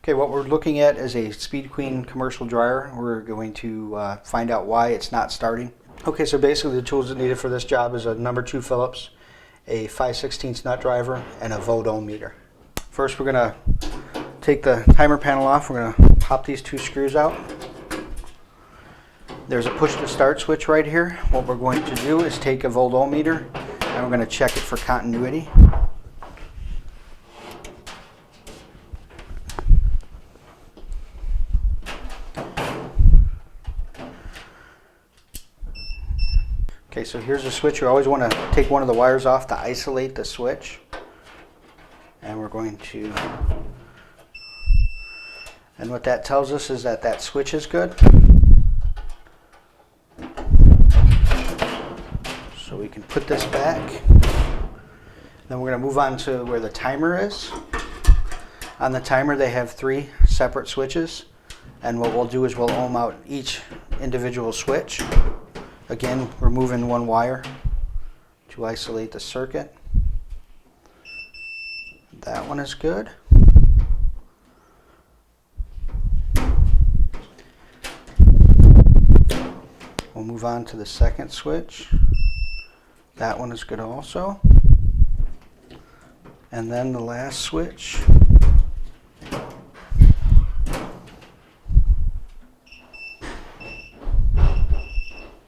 Okay, what we're looking at is a Speed Queen commercial dryer. We're going to find out why it's not starting. Okay, so basically the tools that needed for this job is a number 2 Phillips, a 5/16 nut driver, and a volt ohm meter. First we're going to take the timer panel off. We're going to pop these 2 screws out. There's a push to start switch right here. What we're going to do is take a volt ohm meter and we're going to check it for continuity. Okay, so here's the switch. You always want to take one of the wires off to isolate the switch. And we're going to, and what that tells us is that that switch is good. So we can put this back. Then we're going to move on to where the timer is. On the timer they have 3 separate switches. And what we'll do is we'll ohm out each individual switch. Again, removing 1 wire to isolate the circuit. That one is good. We'll move on to the second switch. That one is good also. And then the last switch.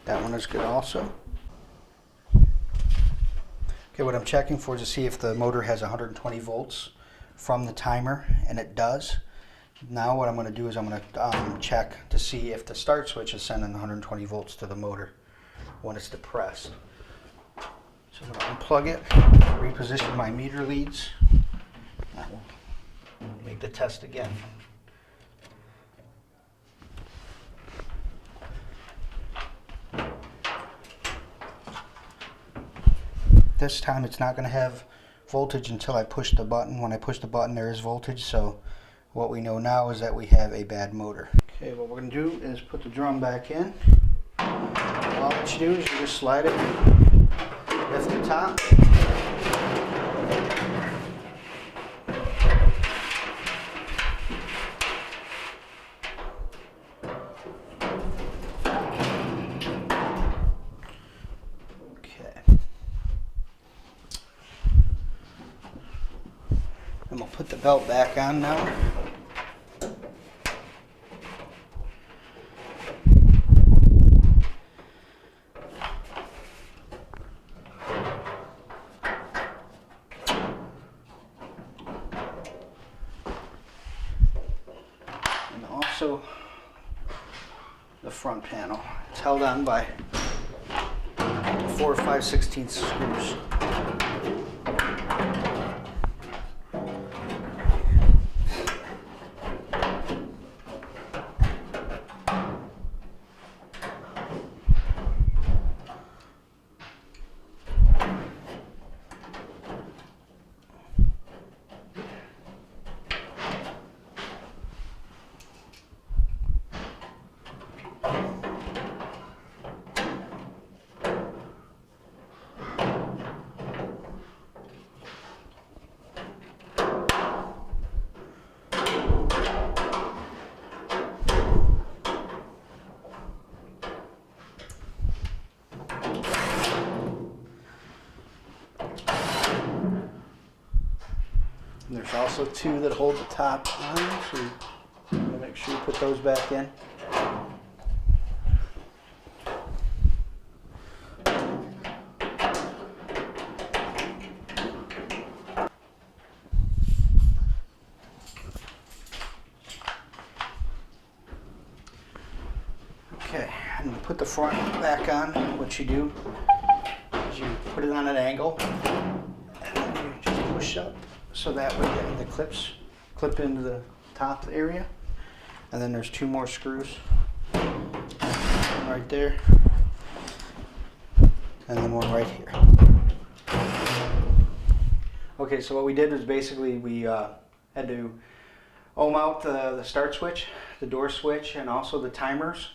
That one is good also. Okay, what I'm checking for is to see if the motor has 120 volts from the timer, and it does. Now what I'm going to do is I'm going to check to see if the start switch is sending 120 volts to the motor when it's depressed. So I'm going to unplug it, reposition my meter leads. That will make the test again. This time it's not going to have voltage until I push the button. When I push the button there is voltage, so what we know now is that we have a bad motor. Okay, what we're going to do is put the drum back in. All that you do is you just slide it, lift the top. And we'll put the belt back on now. And also the front panel. It's held on by 4 5/16 screws. And there's also 2 that hold the top on, so you want to make sure you put those back in. Okay, and to put the front back on, what you do is you put it on an angle and then you just push up so that way the clips clip into the top area. And then there's 2 more screws right there and then one right here. Okay, so what we did was basically we had to ohm out the start switch, the door switch, and also the timers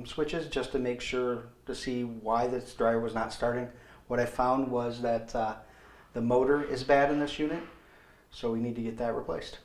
switches, just to make sure to see why this dryer was not starting. What I found was that the motor is bad in this unit, so we need to get that replaced.